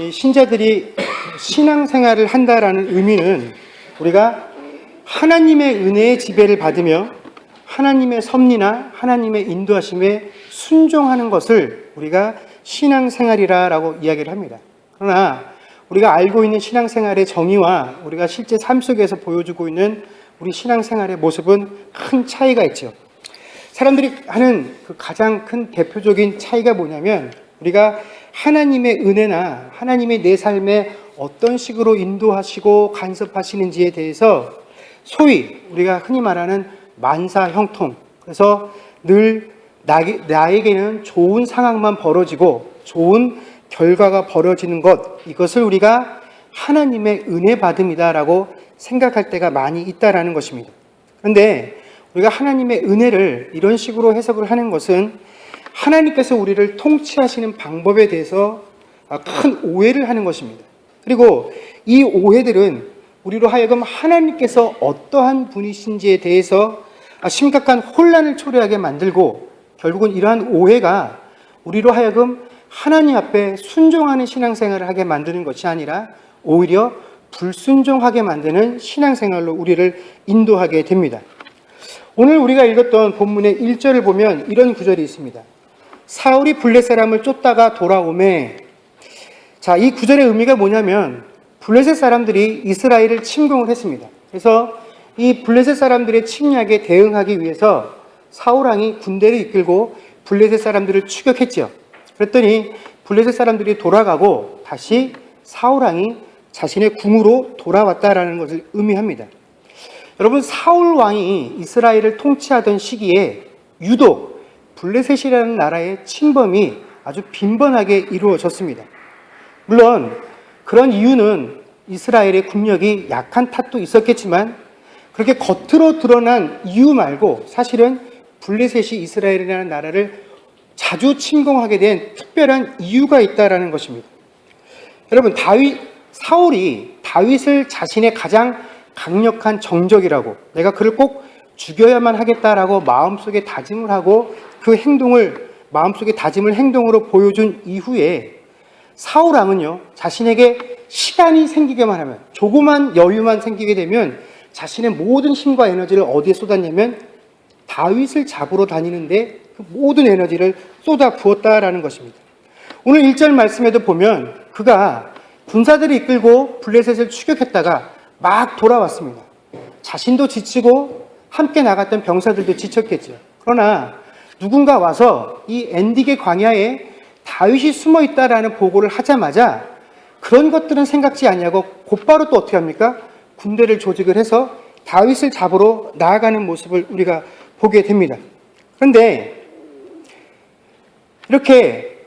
이 신자들이 신앙생활을 한다라는 의미는 우리가 하나님의 은혜의 지배를 받으며 하나님의 섭리나 하나님의 인도하심에 순종하는 것을 우리가 신앙생활이라고 이야기를 합니다. 그러나 우리가 알고 있는 신앙생활의 정의와 우리가 실제 삶 속에서 보여주고 있는 우리 신앙생활의 모습은 큰 차이가 있죠. 사람들이 하는 그 가장 큰 대표적인 차이가 뭐냐면 우리가 하나님의 은혜나 하나님의 내 삶에 어떤 식으로 인도하시고 간섭하시는지에 대해서 소위 우리가 흔히 말하는 만사형통, 그래서 늘 나에게는 좋은 상황만 벌어지고 좋은 결과가 벌어지는 것, 이것을 우리가 하나님의 은혜 받음이다라고 생각할 때가 많이 있다라는 것입니다. 그런데 우리가 하나님의 은혜를 이런 식으로 해석을 하는 것은 하나님께서 우리를 통치하시는 방법에 대해서 큰 오해를 하는 것입니다. 그리고 이 오해들은 우리로 하여금 하나님께서 어떠한 분이신지에 대해서 심각한 혼란을 초래하게 만들고, 결국은 이러한 오해가 우리로 하여금 하나님 앞에 순종하는 신앙생활을 하게 만드는 것이 아니라 오히려 불순종하게 만드는 신앙생활로 우리를 인도하게 됩니다. 오늘 우리가 읽었던 본문의 1절을 보면 이런 구절이 있습니다. 사울이 블레 사람을 쫓다가 돌아오매. 자, 이 구절의 의미가 뭐냐면 블레셋 사람들이 이스라엘을 침공을 했습니다. 그래서 이 블레셋 사람들의 침략에 대응하기 위해서 사울 왕이 군대를 이끌고 블레셋 사람들을 추격했죠. 그랬더니 블레셋 사람들이 돌아가고 다시 사울 왕이 자신의 궁으로 돌아왔다라는 것을 의미합니다. 여러분, 사울 왕이 이스라엘을 통치하던 시기에 유독 블레셋이라는 나라의 침범이 아주 빈번하게 이루어졌습니다. 물론 그런 이유는 이스라엘의 국력이 약한 탓도 있었겠지만 그렇게 겉으로 드러난 이유 말고 사실은 블레셋이 이스라엘이라는 나라를 자주 침공하게 된 특별한 이유가 있다라는 것입니다. 여러분, 사울이 다윗을 자신의 가장 강력한 정적이라고, 내가 그를 꼭 죽여야만 하겠다라고 마음속에 다짐을 하고 그 행동을, 마음속에 다짐을 행동으로 보여준 이후에 사울 왕은요, 자신에게 시간이 생기게만 하면, 조그만 여유만 생기게 되면 자신의 모든 힘과 에너지를 어디에 쏟았냐면 다윗을 잡으러 다니는데 그 모든 에너지를 쏟아 부었다라는 것입니다. 오늘 1절 말씀에도 보면 그가 군사들을 이끌고 블레셋을 추격했다가 막 돌아왔습니다. 자신도 지치고 함께 나갔던 병사들도 지쳤겠죠. 그러나 누군가 와서 이 엔딕의 광야에 다윗이 숨어 있다라는 보고를 하자마자 그런 것들은 생각지 아니하고 곧바로 또 어떻게 합니까? 군대를 조직을 해서 다윗을 잡으러 나아가는 모습을 우리가 보게 됩니다. 그런데 이렇게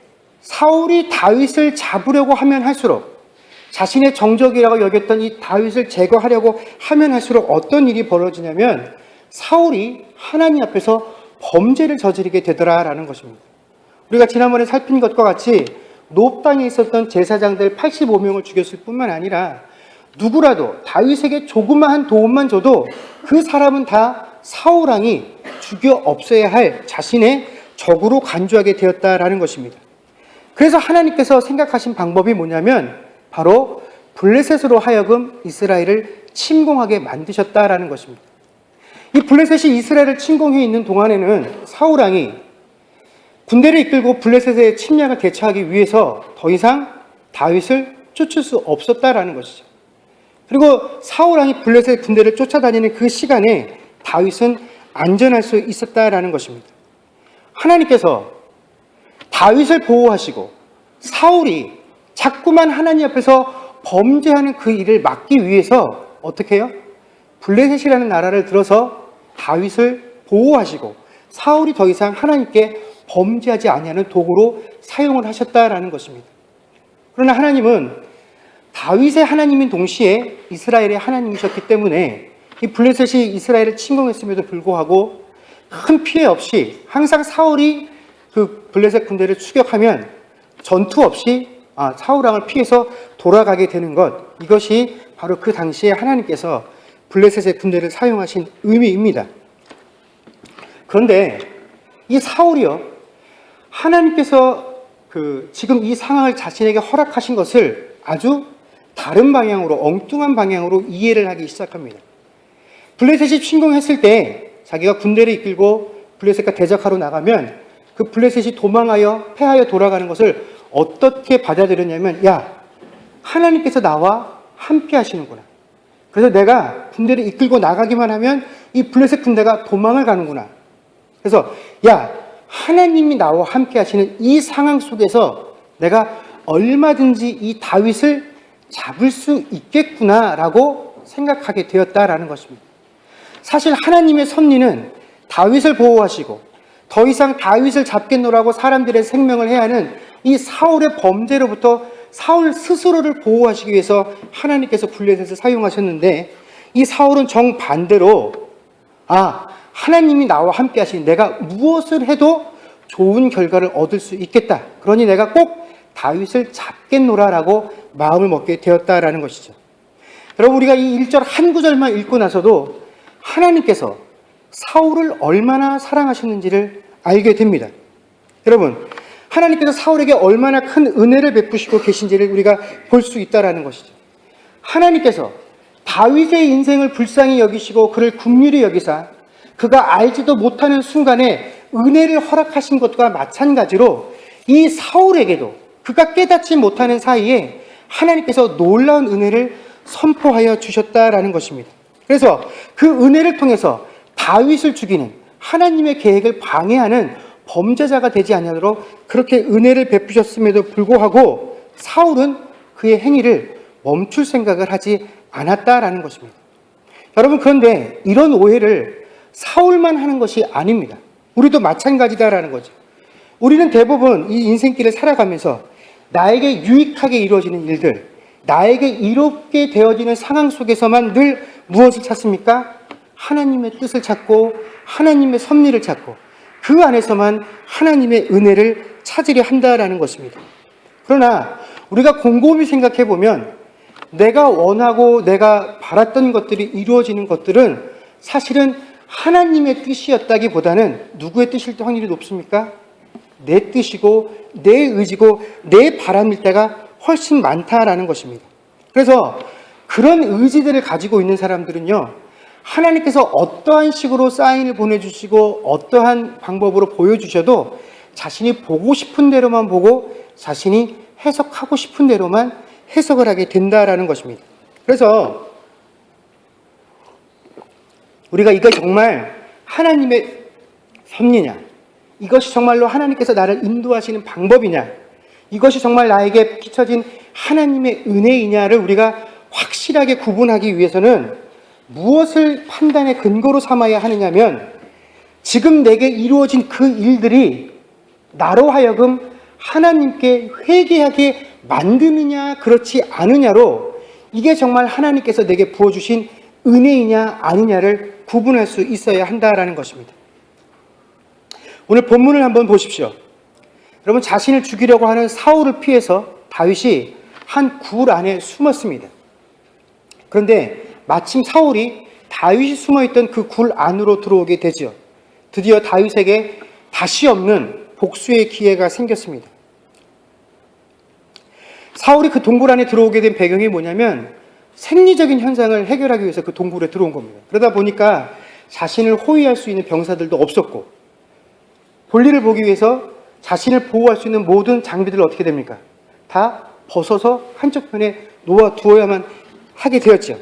사울이 다윗을 잡으려고 하면 할수록, 자신의 정적이라고 여겼던 이 다윗을 제거하려고 하면 할수록 어떤 일이 벌어지냐면 사울이 하나님 앞에서 범죄를 저지르게 되더라라는 것입니다. 우리가 지난번에 살핀 것과 같이 노브 땅에 있었던 제사장들 85명을 죽였을 뿐만 아니라 누구라도 다윗에게 조그마한 도움만 줘도 그 사람은 다 사울 왕이 죽여 없애야 할 자신의 적으로 간주하게 되었다라는 것입니다. 그래서 하나님께서 생각하신 방법이 뭐냐면 바로 블레셋으로 하여금 이스라엘을 침공하게 만드셨다라는 것입니다. 이 블레셋이 이스라엘을 침공해 있는 동안에는 사울 왕이 군대를 이끌고 블레셋의 침략을 대처하기 위해서 더 이상 다윗을 쫓을 수 없었다라는 것이죠. 그리고 사울 왕이 블레셋 군대를 쫓아다니는 그 시간에 다윗은 안전할 수 있었다라는 것입니다. 하나님께서 다윗을 보호하시고 사울이 자꾸만 하나님 앞에서 범죄하는 그 일을 막기 위해서 어떻게 해요? 블레셋이라는 나라를 들어서 다윗을 보호하시고 사울이 더 이상 하나님께 범죄하지 아니하는 도구로 사용을 하셨다라는 것입니다. 그러나 하나님은 다윗의 하나님인 동시에 이스라엘의 하나님이셨기 때문에 이 블레셋이 이스라엘을 침공했음에도 불구하고 큰 피해 없이 항상 사울이 그 블레셋 군대를 추격하면 전투 없이 사울 왕을 피해서 돌아가게 되는 것, 이것이 바로 그 당시에 하나님께서 블레셋의 군대를 사용하신 의미입니다. 그런데 이 사울이요, 하나님께서 지금 이 상황을 자신에게 허락하신 것을 아주 다른 방향으로, 엉뚱한 방향으로 이해를 하기 시작합니다. 블레셋이 침공했을 때 자기가 군대를 이끌고 블레셋과 대적하러 나가면 그 블레셋이 도망하여 패하여 돌아가는 것을 어떻게 받아들였냐면, 야, 하나님께서 나와 함께 하시는구나. 그래서 내가 군대를 이끌고 나가기만 하면 이 블레셋 군대가 도망을 가는구나. 그래서 야, 하나님이 나와 함께 하시는 이 상황 속에서 내가 얼마든지 이 다윗을 잡을 수 있겠구나라고 생각하게 되었다라는 것입니다. 사실 하나님의 섭리는 다윗을 보호하시고 더 이상 다윗을 잡겠노라고 사람들의 생명을 해야 하는 이 사울의 범죄로부터 사울 스스로를 보호하시기 위해서 하나님께서 블레셋을 사용하셨는데, 이 사울은 정반대로 하나님이 나와 함께 하시니 내가 무엇을 해도 좋은 결과를 얻을 수 있겠다. 그러니 내가 꼭 다윗을 잡겠노라라고 마음을 먹게 되었다라는 것이죠. 여러분, 우리가 이 1절 한 구절만 읽고 나서도 하나님께서 사울을 얼마나 사랑하셨는지를 알게 됩니다. 여러분, 하나님께서 사울에게 얼마나 큰 은혜를 베푸시고 계신지를 우리가 볼 수 있다는 것이죠. 하나님께서 다윗의 인생을 불쌍히 여기시고 그를 긍휼히 여기사 그가 알지도 못하는 순간에 은혜를 허락하신 것과 마찬가지로 이 사울에게도 그가 깨닫지 못하는 사이에 하나님께서 놀라운 은혜를 선포하여 주셨다라는 것입니다. 그래서 그 은혜를 통해서 다윗을 죽이는 하나님의 계획을 방해하는 범죄자가 되지 아니하도록 그렇게 은혜를 베푸셨음에도 불구하고 사울은 그의 행위를 멈출 생각을 하지 않았다라는 것입니다. 여러분, 그런데 이런 오해를 사울만 하는 것이 아닙니다. 우리도 마찬가지다라는 거죠. 우리는 대부분 이 인생길을 살아가면서 나에게 유익하게 이루어지는 일들, 나에게 이롭게 되어지는 상황 속에서만 늘 무엇을 찾습니까? 하나님의 뜻을 찾고 하나님의 섭리를 찾고 그 안에서만 하나님의 은혜를 찾으려 한다라는 것입니다. 그러나 우리가 곰곰이 생각해 보면 내가 원하고 내가 바랐던 것들이 이루어지는 것들은 사실은 하나님의 뜻이었다기보다는 누구의 뜻일 확률이 높습니까? 내 뜻이고 내 의지고 내 바람일 때가 훨씬 많다라는 것입니다. 그래서 그런 의지들을 가지고 있는 사람들은요, 하나님께서 어떠한 식으로 사인을 보내주시고 어떠한 방법으로 보여주셔도 자신이 보고 싶은 대로만 보고 자신이 해석하고 싶은 대로만 해석을 하게 된다라는 것입니다. 그래서 우리가 이게 정말 하나님의 섭리냐, 이것이 정말로 하나님께서 나를 인도하시는 방법이냐, 이것이 정말 나에게 끼쳐진 하나님의 은혜이냐를 우리가 확실하게 구분하기 위해서는 무엇을 판단의 근거로 삼아야 하느냐면, 지금 내게 이루어진 그 일들이 나로 하여금 하나님께 회개하게 만드느냐 그렇지 않느냐로 이게 정말 하나님께서 내게 부어주신 은혜이냐 아니냐를 구분할 수 있어야 한다라는 것입니다. 오늘 본문을 한번 보십시오. 여러분, 자신을 죽이려고 하는 사울을 피해서 다윗이 한 굴 안에 숨었습니다. 그런데 마침 사울이 다윗이 숨어있던 그 굴 안으로 들어오게 되죠. 드디어 다윗에게 다시 없는 복수의 기회가 생겼습니다. 사울이 그 동굴 안에 들어오게 된 배경이 뭐냐면 생리적인 현상을 해결하기 위해서 그 동굴에 들어온 겁니다. 그러다 보니까 자신을 호위할 수 있는 병사들도 없었고, 볼일을 보기 위해서 자신을 보호할 수 있는 모든 장비들을 어떻게 됩니까? 다 벗어서 한쪽 편에 놓아두어야만 하게 되었죠.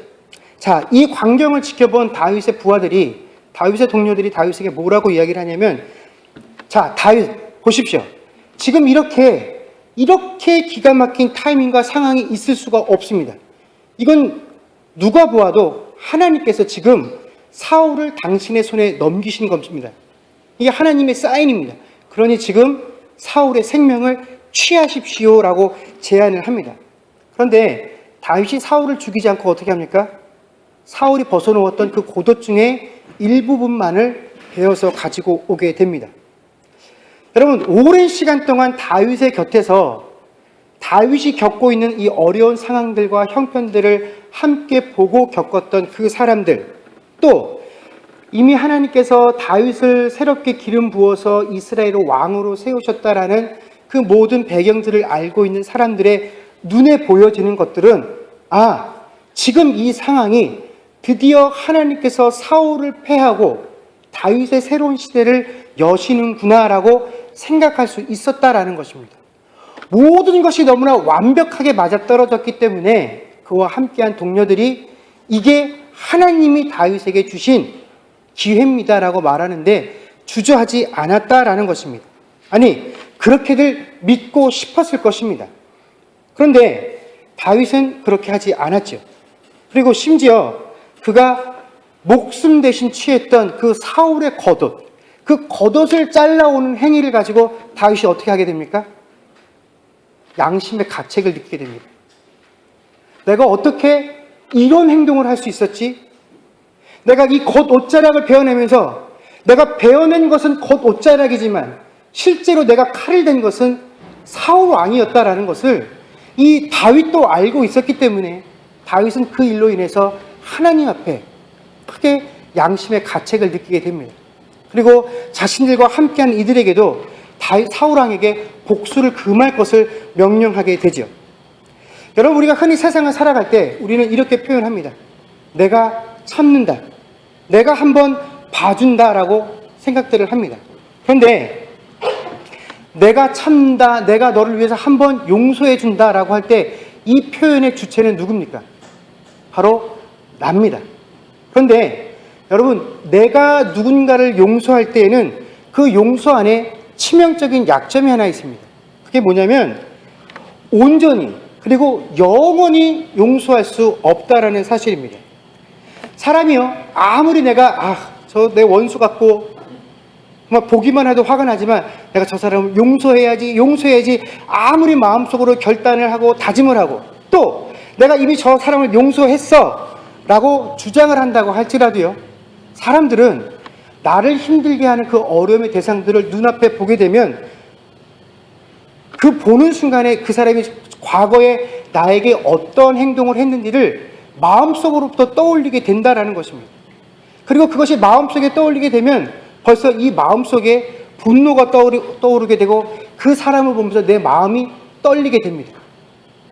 자, 이 광경을 지켜본 다윗의 부하들이, 다윗의 동료들이 다윗에게 뭐라고 이야기를 하냐면, 자, 다윗 보십시오. 지금 이렇게 기가 막힌 타이밍과 상황이 있을 수가 없습니다. 이건 누가 보아도 하나님께서 지금 사울을 당신의 손에 넘기신 겁니다. 이게 하나님의 사인입니다. 그러니 지금 사울의 생명을 취하십시오라고 제안을 합니다. 그런데 다윗이 사울을 죽이지 않고 어떻게 합니까? 사울이 벗어놓았던 그 곶옷 중에 일부분만을 베어서 가지고 오게 됩니다. 여러분, 오랜 시간 동안 다윗의 곁에서 다윗이 겪고 있는 이 어려운 상황들과 형편들을 함께 보고 겪었던 그 사람들, 또 이미 하나님께서 다윗을 새롭게 기름 부어서 이스라엘의 왕으로 세우셨다라는 그 모든 배경들을 알고 있는 사람들의 눈에 보여지는 것들은 지금 이 상황이 드디어 하나님께서 사울을 패하고 다윗의 새로운 시대를 여시는구나라고 생각할 수 있었다라는 것입니다. 모든 것이 너무나 완벽하게 맞아떨어졌기 때문에 그와 함께한 동료들이 이게 하나님이 다윗에게 주신 기회입니다라고 말하는데 주저하지 않았다라는 것입니다. 아니, 그렇게들 믿고 싶었을 것입니다. 그런데 다윗은 그렇게 하지 않았죠. 그리고 심지어 그가 목숨 대신 취했던 그 사울의 겉옷, 그 겉옷을 잘라오는 행위를 가지고 다윗이 어떻게 하게 됩니까? 양심의 가책을 느끼게 됩니다. 내가 어떻게 이런 행동을 할 수 있었지? 내가 이 겉옷자락을 베어내면서 내가 베어낸 것은 겉옷자락이지만 실제로 내가 칼을 댄 것은 사울 왕이었다라는 것을 이 다윗도 알고 있었기 때문에 다윗은 그 일로 인해서 하나님 앞에 크게 양심의 가책을 느끼게 됩니다. 그리고 자신들과 함께한 이들에게도 사울 왕에게 복수를 금할 것을 명령하게 되죠. 여러분, 우리가 흔히 세상을 살아갈 때 우리는 이렇게 표현합니다. 내가 참는다. 내가 한번 봐준다라고 생각들을 합니다. 그런데 내가 참는다, 내가 너를 위해서 한번 용서해준다라고 할 때 이 표현의 주체는 누굽니까? 바로 납니다. 그런데 여러분, 내가 누군가를 용서할 때에는 그 용서 안에 치명적인 약점이 하나 있습니다. 그게 뭐냐면 온전히 그리고 영원히 용서할 수 없다라는 사실입니다. 사람이요, 아무리 내가 저 내 원수 같고 정말 보기만 해도 화가 나지만 내가 저 사람을 용서해야지 아무리 마음속으로 결단을 하고 다짐을 하고 또 내가 이미 저 사람을 용서했어 라고 주장을 한다고 할지라도요, 사람들은 나를 힘들게 하는 그 어려움의 대상들을 눈앞에 보게 되면 그 보는 순간에 그 사람이 과거에 나에게 어떤 행동을 했는지를 마음속으로부터 떠올리게 된다라는 것입니다. 그리고 그것이 마음속에 떠올리게 되면 벌써 이 마음속에 분노가 떠오르게 되고 그 사람을 보면서 내 마음이 떨리게 됩니다.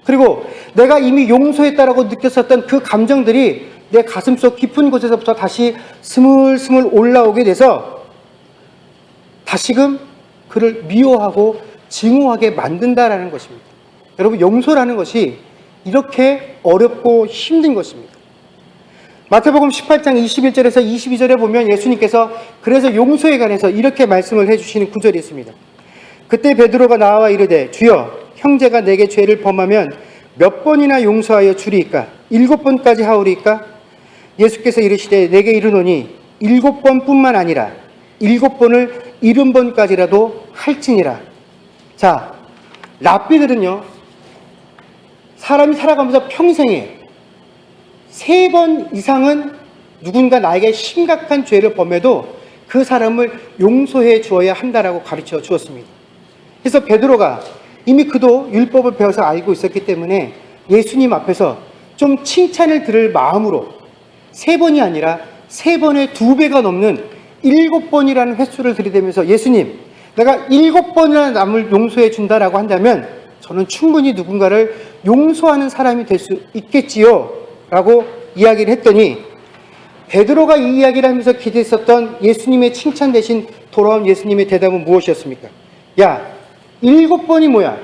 그리고 내가 이미 용서했다라고 느꼈었던 그 감정들이 내 가슴속 깊은 곳에서부터 다시 스물스물 올라오게 돼서 다시금 그를 미워하고 증오하게 만든다라는 것입니다. 여러분, 용서라는 것이 이렇게 어렵고 힘든 것입니다. 마태복음 18장 21절에서 22절에 보면 예수님께서 그래서 용서에 관해서 이렇게 말씀을 해주시는 구절이 있습니다. 그때 베드로가 나와 이르되 주여, 형제가 내게 죄를 범하면 몇 번이나 용서하여 주리이까? 7번까지 하오리이까? 예수께서 이르시되 내게 이르노니 7번뿐만 아니라 7번을 70번까지라도 할지니라. 자, 랍비들은요, 사람이 살아가면서 평생에 3번 이상은 누군가 나에게 심각한 죄를 범해도 그 사람을 용서해 주어야 한다라고 가르쳐 주었습니다. 그래서 베드로가 이미 그도 율법을 배워서 알고 있었기 때문에 예수님 앞에서 좀 칭찬을 들을 마음으로 3번이 아니라 3번의 2배가 넘는 7번이라는 횟수를 들이대면서 예수님, 내가 7번이나 남을 용서해 준다라고 한다면 저는 충분히 누군가를 용서하는 사람이 될 수 있겠지요 라고 이야기를 했더니 베드로가 이 이야기를 하면서 기대했었던 예수님의 칭찬 대신 돌아온 예수님의 대답은 무엇이었습니까? 야, 7번이 뭐야?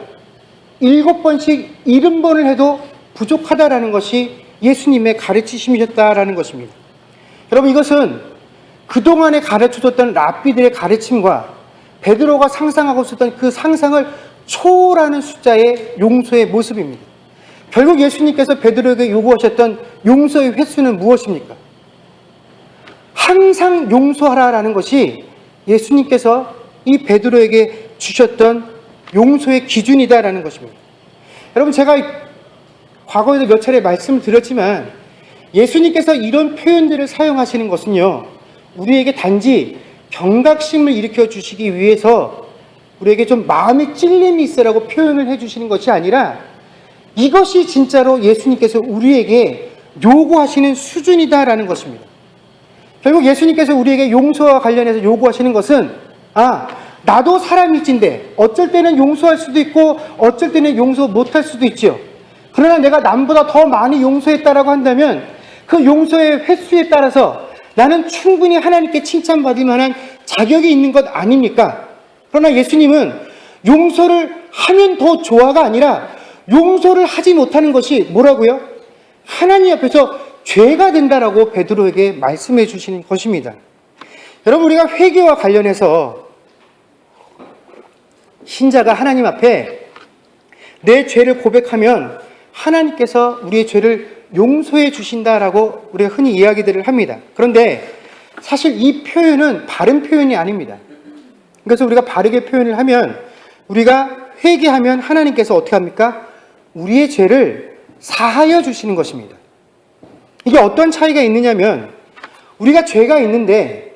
7번씩 70번을 해도 부족하다라는 것이 예수님의 가르치심이셨다라는 것입니다. 여러분, 이것은 그동안에 가르쳐줬던 랍비들의 가르침과 베드로가 상상하고 있었던 그 상상을 초월하는 숫자의 용서의 모습입니다. 결국 예수님께서 베드로에게 요구하셨던 용서의 횟수는 무엇입니까? 항상 용서하라라는 것이 예수님께서 이 베드로에게 주셨던 용서의 기준이다라는 것입니다. 여러분, 제가 과거에도 몇 차례 말씀을 드렸지만 예수님께서 이런 표현들을 사용하시는 것은요, 우리에게 단지 경각심을 일으켜 주시기 위해서 우리에게 좀 마음에 찔림이 있으라고 표현을 해주시는 것이 아니라 이것이 진짜로 예수님께서 우리에게 요구하시는 수준이다라는 것입니다. 결국 예수님께서 우리에게 용서와 관련해서 요구하시는 것은 나도 사람일진데 어쩔 때는 용서할 수도 있고 어쩔 때는 용서 못할 수도 있지요. 그러나 내가 남보다 더 많이 용서했다라고 한다면 그 용서의 횟수에 따라서 나는 충분히 하나님께 칭찬받을 만한 자격이 있는 것 아닙니까? 그러나 예수님은 용서를 하면 더 좋아가 아니라 용서를 하지 못하는 것이 뭐라고요? 하나님 앞에서 죄가 된다라고 베드로에게 말씀해 주시는 것입니다. 여러분, 우리가 회개와 관련해서 신자가 하나님 앞에 내 죄를 고백하면 하나님께서 우리의 죄를 용서해 주신다라고 우리가 흔히 이야기들을 합니다. 그런데 사실 이 표현은 바른 표현이 아닙니다. 그래서 우리가 바르게 표현을 하면, 우리가 회개하면 하나님께서 어떻게 합니까? 우리의 죄를 사하여 주시는 것입니다. 이게 어떤 차이가 있느냐면, 우리가 죄가 있는데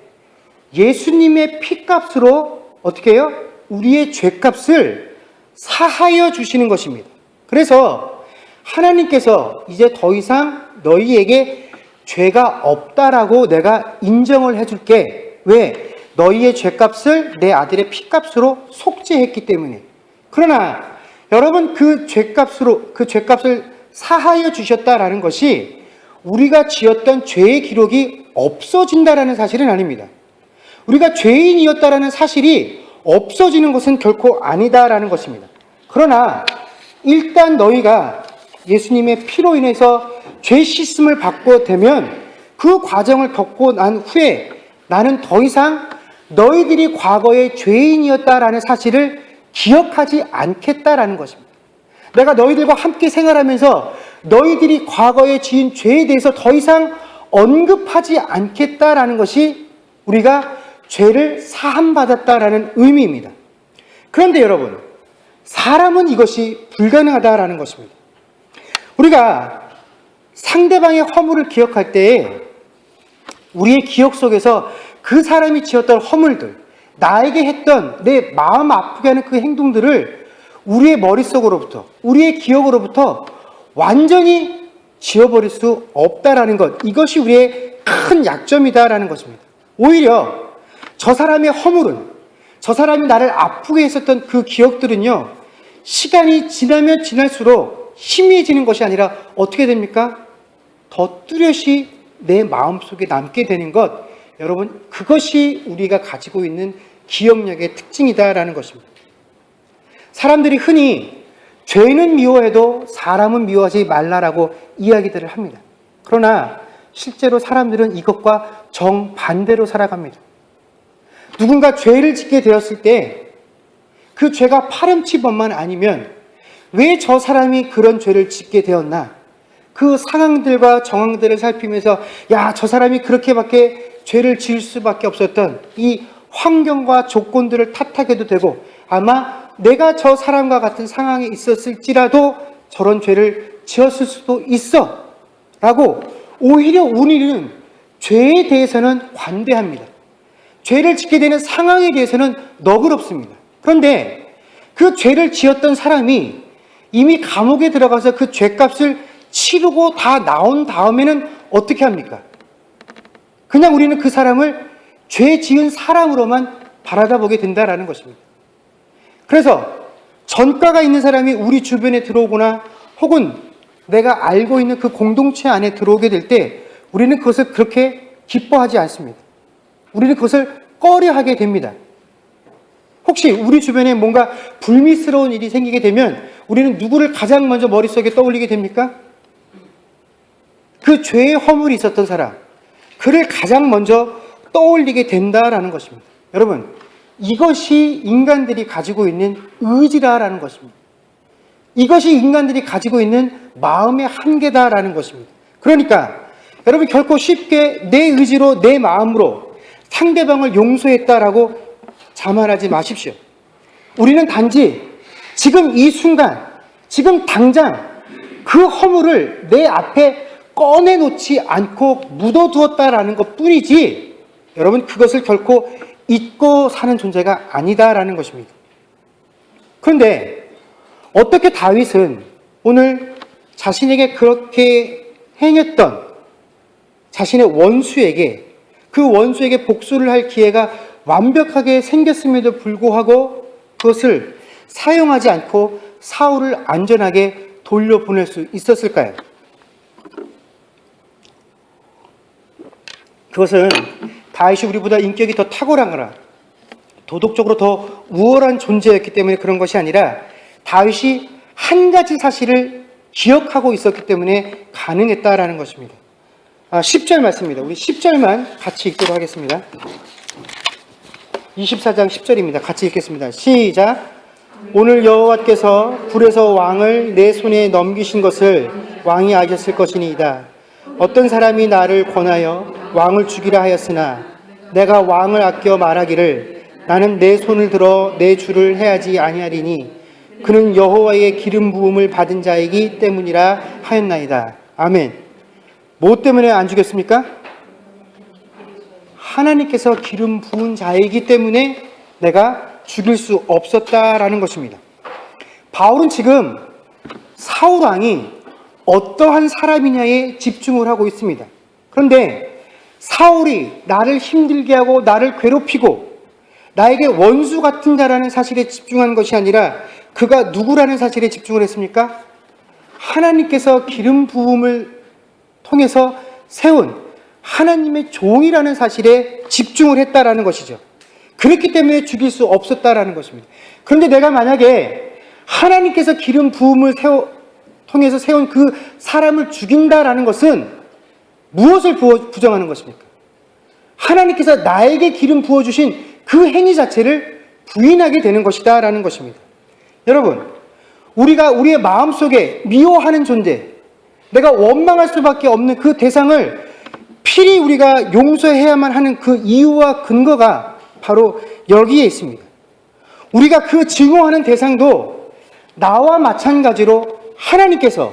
예수님의 피값으로 어떻게 해요? 우리의 죄값을 사하여 주시는 것입니다. 그래서 하나님께서 이제 더 이상 너희에게 죄가 없다라고 내가 인정을 해줄게. 왜? 너희의 죄값을 내 아들의 피값으로 속죄했기 때문에. 그러나 여러분, 그 죄값을 사하여 주셨다라는 것이 우리가 지었던 죄의 기록이 없어진다라는 사실은 아닙니다. 우리가 죄인이었다라는 사실이 없어지는 것은 결코 아니다라는 것입니다. 그러나 일단 너희가 예수님의 피로 인해서 죄 씻음을 받고 되면 그 과정을 겪고 난 후에 나는 더 이상 너희들이 과거에 죄인이었다라는 사실을 기억하지 않겠다라는 것입니다. 내가 너희들과 함께 생활하면서 너희들이 과거에 지은 죄에 대해서 더 이상 언급하지 않겠다라는 것이 우리가 죄를 사함받았다라는 의미입니다. 그런데 여러분, 사람은 이것이 불가능하다라는 것입니다. 우리가 상대방의 허물을 기억할 때에 우리의 기억 속에서 그 사람이 지었던 허물들, 나에게 했던 내 마음 아프게 하는 그 행동들을 우리의 머릿속으로부터, 우리의 기억으로부터 완전히 지워버릴 수 없다라는 것, 이것이 우리의 큰 약점이다라는 것입니다. 오히려 저 사람의 허물은, 저 사람이 나를 아프게 했었던 그 기억들은요, 시간이 지나면 지날수록 희미해지는 것이 아니라 어떻게 됩니까? 더 뚜렷이 내 마음속에 남게 되는 것, 여러분, 그것이 우리가 가지고 있는 기억력의 특징이다라는 것입니다. 사람들이 흔히 죄는 미워해도 사람은 미워하지 말라라고 이야기들을 합니다. 그러나 실제로 사람들은 이것과 정반대로 살아갑니다. 누군가 죄를 짓게 되었을 때 그 죄가 파렴치범만 아니면 왜 저 사람이 그런 죄를 짓게 되었나? 그 상황들과 정황들을 살피면서 야, 저 사람이 그렇게밖에 죄를 지을 수밖에 없었던 이 환경과 조건들을 탓하게도 되고, 아마 내가 저 사람과 같은 상황에 있었을지라도 저런 죄를 지었을 수도 있어 라고 오히려 우리는 죄에 대해서는 관대합니다. 죄를 짓게 되는 상황에 대해서는 너그럽습니다. 그런데 그 죄를 지었던 사람이 이미 감옥에 들어가서 그 죄값을 치르고 다 나온 다음에는 어떻게 합니까? 그냥 우리는 그 사람을 죄 지은 사람으로만 바라다보게 된다라는 것입니다. 그래서 전과가 있는 사람이 우리 주변에 들어오거나 혹은 내가 알고 있는 그 공동체 안에 들어오게 될 때 우리는 그것을 그렇게 기뻐하지 않습니다. 우리는 그것을 꺼려하게 됩니다. 혹시 우리 주변에 뭔가 불미스러운 일이 생기게 되면 우리는 누구를 가장 먼저 머릿속에 떠올리게 됩니까? 그 죄의 허물이 있었던 사람, 그를 가장 먼저 떠올리게 된다라는 것입니다. 여러분, 이것이 인간들이 가지고 있는 의지라는 것입니다. 이것이 인간들이 가지고 있는 마음의 한계다라는 것입니다. 그러니까 여러분, 결코 쉽게 내 의지로, 내 마음으로 상대방을 용서했다라고 자만하지 마십시오. 우리는 단지 지금 이 순간, 지금 당장 그 허물을 내 앞에 꺼내놓지 않고 묻어두었다라는 것 뿐이지, 여러분, 그것을 결코 잊고 사는 존재가 아니다라는 것입니다. 그런데 어떻게 다윗은 오늘 자신에게 그렇게 행했던 자신의 원수에게, 그 원수에게 복수를 할 기회가 완벽하게 생겼음에도 불구하고 그것을 사용하지 않고 사울을 안전하게 돌려보낼 수 있었을까요? 그것은 다윗이 우리보다 인격이 더 탁월하거나 도덕적으로 더 우월한 존재였기 때문에 그런 것이 아니라 다윗이 한 가지 사실을 기억하고 있었기 때문에 가능했다라는 것입니다. 10절 말씀입니다. 우리 10절만 같이 읽도록 하겠습니다. 24장 10절입니다. 같이 읽겠습니다. 시작. 오늘 여호와께서 불에서 왕을 내 손에 넘기신 것을 왕이 아셨을 것이니이다. 어떤 사람이 나를 권하여 왕을 죽이라 하였으나 내가 왕을 아껴 말하기를 나는 내 손을 들어 내 주를 해하지 아니하리니 그는 여호와의 기름 부음을 받은 자이기 때문이라 하였나이다. 아멘. 뭐 때문에 안 죽였습니까? 하나님께서 기름 부은 자이기 때문에 내가 죽일 수 없었다라는 것입니다. 바울은 지금 사울 왕이 어떠한 사람이냐에 집중을 하고 있습니다. 그런데 사울이 나를 힘들게 하고 나를 괴롭히고 나에게 원수 같은 자라는 사실에 집중한 것이 아니라 그가 누구라는 사실에 집중을 했습니까? 하나님께서 기름 부음을 통해서 세운 하나님의 종이라는 사실에 집중을 했다라는 것이죠. 그렇기 때문에 죽일 수 없었다라는 것입니다. 그런데 내가 만약에 하나님께서 기름 부음을 통해서 세운 그 사람을 죽인다라는 것은 무엇을 부정하는 것입니까? 하나님께서 나에게 기름 부어주신 그 행위 자체를 부인하게 되는 것이다 라는 것입니다. 여러분, 우리가 우리의 마음속에 미워하는 존재, 내가 원망할 수밖에 없는 그 대상을 필히 우리가 용서해야만 하는 그 이유와 근거가 바로 여기에 있습니다. 우리가 그 증오하는 대상도 나와 마찬가지로 하나님께서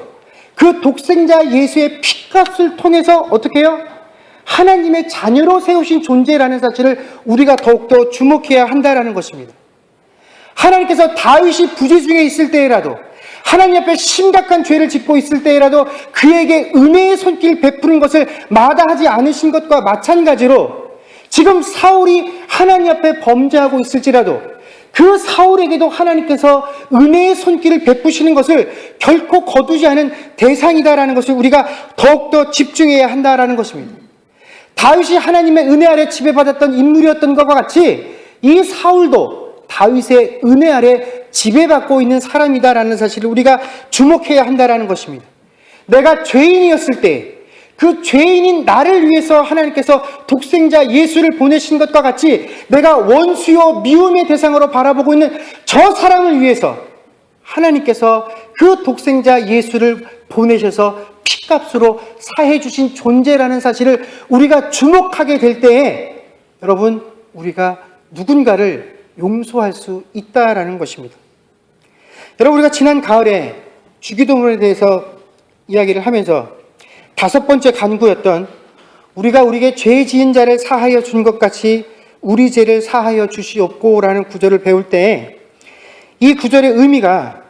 그 독생자 예수의 피값을 통해서 어떻게 해요? 하나님의 자녀로 세우신 존재라는 사실을 우리가 더욱더 주목해야 한다는 것입니다. 하나님께서 다윗이 부재 중에 있을 때라도 하나님 앞에 심각한 죄를 짓고 있을 때라도 그에게 은혜의 손길 베푸는 것을 마다하지 않으신 것과 마찬가지로 지금 사울이 하나님 앞에 범죄하고 있을지라도 그 사울에게도 하나님께서 은혜의 손길을 베푸시는 것을 결코 거두지 않은 대상이다라는 것을 우리가 더욱더 집중해야 한다라는 것입니다. 다윗이 하나님의 은혜 아래 지배받았던 인물이었던 것과 같이 이 사울도 다윗의 은혜 아래 지배받고 있는 사람이다라는 사실을 우리가 주목해야 한다라는 것입니다. 내가 죄인이었을 때 그 죄인인 나를 위해서 하나님께서 독생자 예수를 보내신 것과 같이 내가 원수요 미움의 대상으로 바라보고 있는 저 사람을 위해서 하나님께서 그 독생자 예수를 보내셔서 피값으로 사해 주신 존재라는 사실을 우리가 주목하게 될 때에 여러분 우리가 누군가를 용서할 수 있다라는 것입니다. 여러분 우리가 지난 가을에 주기도문에 대해서 이야기를 하면서 5번째 간구였던 우리가 우리에게 죄 지은 자를 사하여 준 것 같이 우리 죄를 사하여 주시옵고라는 구절을 배울 때 이 구절의 의미가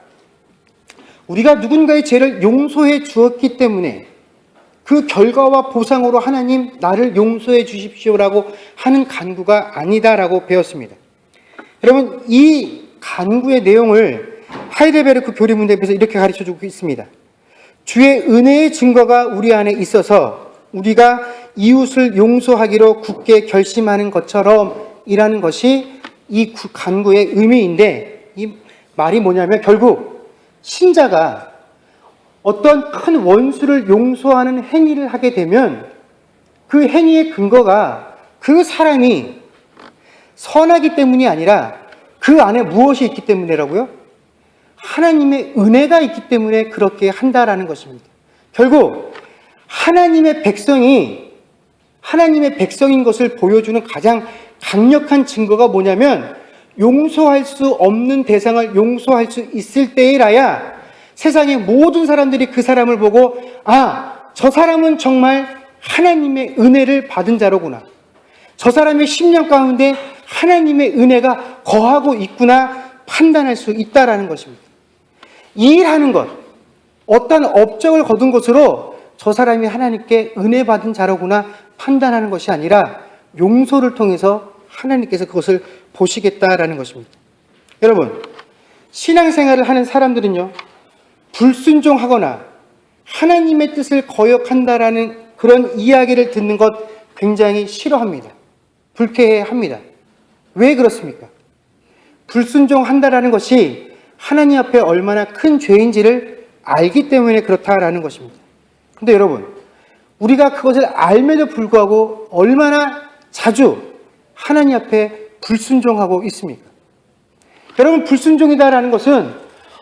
우리가 누군가의 죄를 용서해 주었기 때문에 그 결과와 보상으로 하나님 나를 용서해 주십시오라고 하는 간구가 아니다라고 배웠습니다. 여러분 이 간구의 내용을 하이델베르크 교리문답에서 이렇게 가르쳐주고 있습니다. 주의 은혜의 증거가 우리 안에 있어서 우리가 이웃을 용서하기로 굳게 결심하는 것처럼 이라는 것이 이 간구의 의미인데 이 말이 뭐냐면 결국 신자가 어떤 큰 원수를 용서하는 행위를 하게 되면 그 행위의 근거가 그 사람이 선하기 때문이 아니라 그 안에 무엇이 있기 때문이라고요? 하나님의 은혜가 있기 때문에 그렇게 한다라는 것입니다. 결국 하나님의 백성이 하나님의 백성인 것을 보여주는 가장 강력한 증거가 뭐냐면 용서할 수 없는 대상을 용서할 수 있을 때에라야 세상의 모든 사람들이 그 사람을 보고 저 사람은 정말 하나님의 은혜를 받은 자로구나. 저 사람의 심령 가운데 하나님의 은혜가 거하고 있구나 판단할 수 있다라는 것입니다. 일하는 것, 어떤 업적을 거둔 것으로 저 사람이 하나님께 은혜 받은 자로구나 판단하는 것이 아니라 용서를 통해서 하나님께서 그것을 보시겠다라는 것입니다. 여러분, 신앙생활을 하는 사람들은요, 불순종하거나 하나님의 뜻을 거역한다라는 그런 이야기를 듣는 것 굉장히 싫어합니다. 불쾌해합니다. 왜 그렇습니까? 불순종한다라는 것이 하나님 앞에 얼마나 큰 죄인지를 알기 때문에 그렇다라는 것입니다. 근데 여러분, 우리가 그것을 알면서 불구하고 얼마나 자주 하나님 앞에 불순종하고 있습니까? 여러분, 불순종이다라는 것은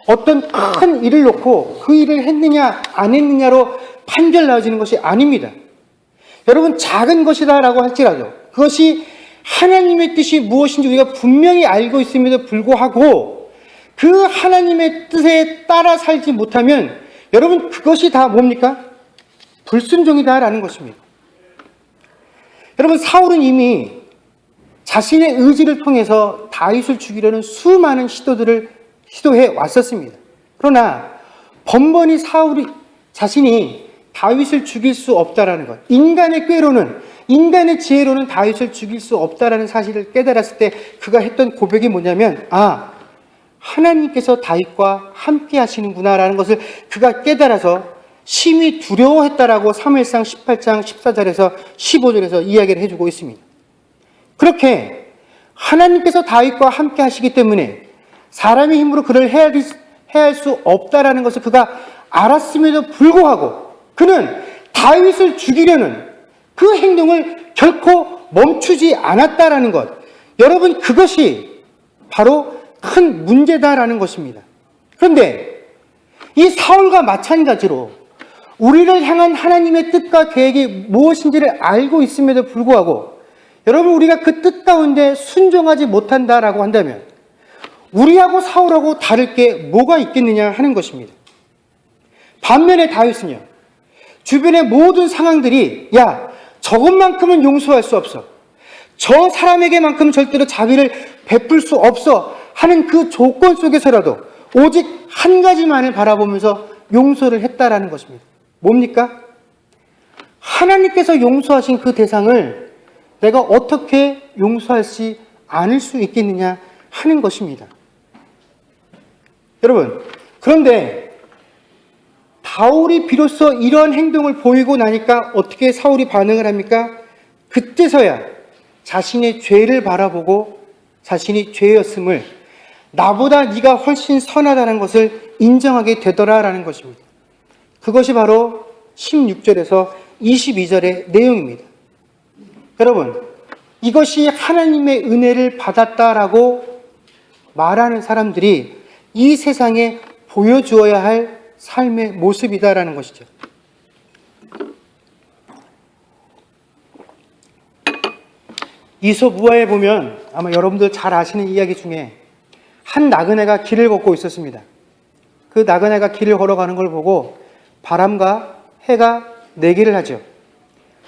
어떤 큰 일을 놓고 그 일을 했느냐 안 했느냐로 판결 나눠지는 것이 아닙니다. 여러분, 작은 것이다라고 할지라도 그것이 하나님의 뜻이 무엇인지 우리가 분명히 알고 있음에도 불구하고 그 하나님의 뜻에 따라 살지 못하면 여러분, 그것이 다 뭡니까? 불순종이다라는 것입니다. 여러분, 사울은 이미 자신의 의지를 통해서 다윗을 죽이려는 수많은 시도들을 시도해 왔었습니다. 그러나 번번이 사울이 자신이 다윗을 죽일 수 없다라는 것, 인간의 꾀로는, 인간의 지혜로는 다윗을 죽일 수 없다라는 사실을 깨달았을 때 그가 했던 고백이 뭐냐면, 하나님께서 다윗과 함께 하시는구나라는 것을 그가 깨달아서 심히 두려워했다라고 사무엘상 18장 14절에서 15절에서 이야기를 해주고 있습니다. 그렇게 하나님께서 다윗과 함께 하시기 때문에 사람의 힘으로 그를 해할 수 없다라는 것을 그가 알았음에도 불구하고 그는 다윗을 죽이려는 그 행동을 결코 멈추지 않았다라는 것. 여러분, 그것이 바로 큰 문제다라는 것입니다. 그런데 이 사울과 마찬가지로 우리를 향한 하나님의 뜻과 계획이 무엇인지를 알고 있음에도 불구하고 여러분, 우리가 그 뜻 가운데 순종하지 못한다라고 한다면 우리하고 사울하고 다를 게 뭐가 있겠느냐 하는 것입니다. 반면에 다윗은요, 주변의 모든 상황들이 저것만큼은 용서할 수 없어, 저 사람에게만큼은 절대로 자비를 베풀 수 없어 하는 그 조건 속에서라도 오직 한 가지만을 바라보면서 용서를 했다라는 것입니다. 뭡니까? 하나님께서 용서하신 그 대상을 내가 어떻게 용서하지 않을 수 있겠느냐 하는 것입니다. 여러분, 그런데 바울이 비로소 이런 행동을 보이고 나니까 어떻게 사울이 반응을 합니까? 그때서야 자신의 죄를 바라보고 자신이 죄였음을, 나보다 네가 훨씬 선하다는 것을 인정하게 되더라라는 것입니다. 그것이 바로 16절에서 22절의 내용입니다. 여러분, 이것이 하나님의 은혜를 받았다라고 말하는 사람들이 이 세상에 보여주어야 할 삶의 모습이다라는 것이죠. 이솝우화에 보면 아마 여러분들 잘 아시는 이야기 중에 한 나그네가 길을 걷고 있었습니다. 그 나그네가 길을 걸어가는 걸 보고 바람과 해가 내기를 하죠.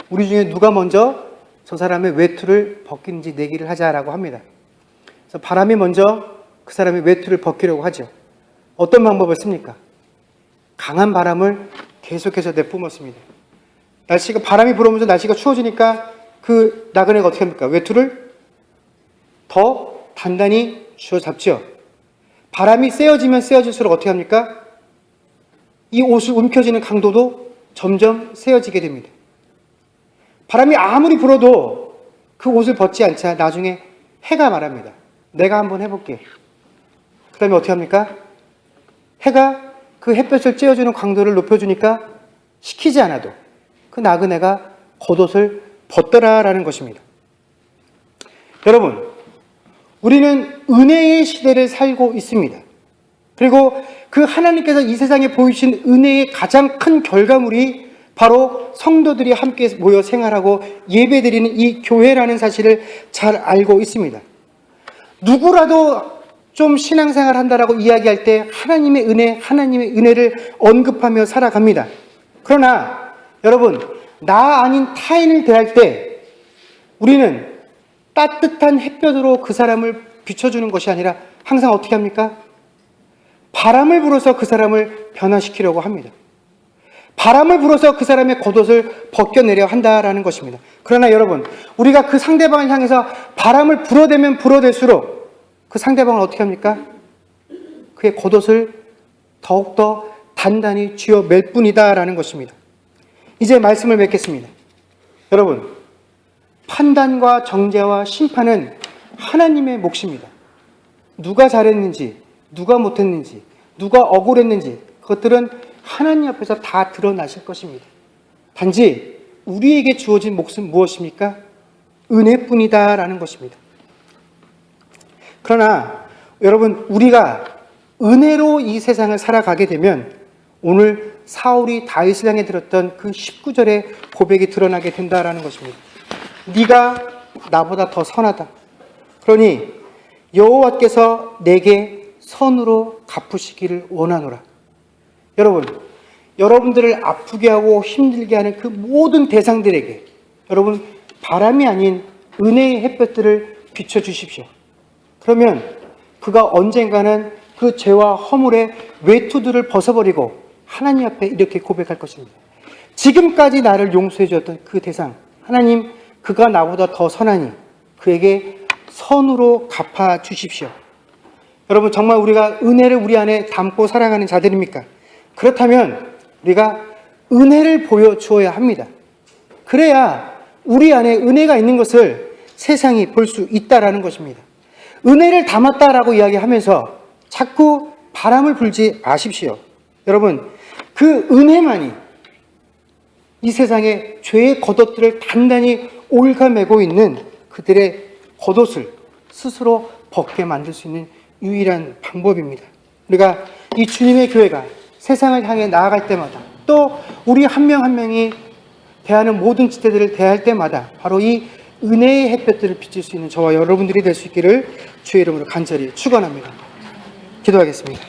우리 중에 누가 먼저 저 사람의 외투를 벗기는지 내기를 하자라고 합니다. 그래서 바람이 먼저 그 사람의 외투를 벗기려고 하죠. 어떤 방법을 씁니까? 강한 바람을 계속해서 내뿜었습니다. 바람이 불어오면서 날씨가 추워지니까 그 나그네가 어떻게 합니까? 외투를 더 단단히 쥐어잡죠. 바람이 세어지면 세어질수록 어떻게 합니까? 이 옷을 움켜쥐는 강도도 점점 세어지게 됩니다. 바람이 아무리 불어도 그 옷을 벗지 않자 나중에 해가 말합니다. 내가 한번 해볼게. 그 다음에 어떻게 합니까? 해가 그 햇볕을 쬐어주는 강도를 높여주니까 시키지 않아도 그 나그네가 겉옷을 벗더라라는 것입니다. 여러분, 우리는 은혜의 시대를 살고 있습니다. 그리고 그 하나님께서 이 세상에 보이신 은혜의 가장 큰 결과물이 바로 성도들이 함께 모여 생활하고 예배드리는 이 교회라는 사실을 잘 알고 있습니다. 누구라도 좀 신앙생활 한다라고 이야기할 때 하나님의 은혜를 언급하며 살아갑니다. 그러나 여러분, 나 아닌 타인을 대할 때 우리는 따뜻한 햇볕으로 그 사람을 비춰주는 것이 아니라 항상 어떻게 합니까? 바람을 불어서 그 사람을 변화시키려고 합니다. 바람을 불어서 그 사람의 겉옷을 벗겨내려 한다라는 것입니다. 그러나 여러분, 우리가 그 상대방을 향해서 바람을 불어대면 불어댈수록 그 상대방을 어떻게 합니까? 그의 겉옷을 더욱더 단단히 쥐어맬 뿐이다라는 것입니다. 이제 말씀을 맺겠습니다. 여러분, 판단과 정죄와 심판은 하나님의 몫입니다. 누가 잘했는지, 누가 못했는지, 누가 억울했는지 그것들은 하나님 앞에서 다 드러나실 것입니다. 단지 우리에게 주어진 몫은 무엇입니까? 은혜뿐이다라는 것입니다. 그러나 여러분, 우리가 은혜로 이 세상을 살아가게 되면 오늘 사울이 다윗을 향해 들었던 그 19절의 고백이 드러나게 된다라는 것입니다. 네가 나보다 더 선하다. 그러니 여호와께서 내게 선으로 갚으시기를 원하노라. 여러분, 여러분들을 아프게 하고 힘들게 하는 그 모든 대상들에게 여러분 바람이 아닌 은혜의 햇볕들을 비춰주십시오. 그러면 그가 언젠가는 그 죄와 허물의 외투들을 벗어버리고 하나님 앞에 이렇게 고백할 것입니다. 지금까지 나를 용서해 주었던 그 대상, 하나님, 그가 나보다 더 선하니 그에게 선으로 갚아 주십시오. 여러분, 정말 우리가 은혜를 우리 안에 담고 살아가는 자들입니까? 그렇다면 우리가 은혜를 보여주어야 합니다. 그래야 우리 안에 은혜가 있는 것을 세상이 볼 수 있다라는 것입니다. 은혜를 담았다라고 이야기하면서 자꾸 바람을 불지 마십시오. 여러분, 그 은혜만이 이 세상의 죄의 겉옷들을 단단히 올가매고 있는 그들의 겉옷을 스스로 벗게 만들 수 있는 유일한 방법입니다. 우리가 이 주님의 교회가 세상을 향해 나아갈 때마다 또 우리 한 명 한 명이 대하는 모든 지체들을 대할 때마다 바로 이 은혜의 햇볕들을 비칠 수 있는 저와 여러분들이 될 수 있기를 주의 이름으로 간절히 축원합니다. 기도하겠습니다.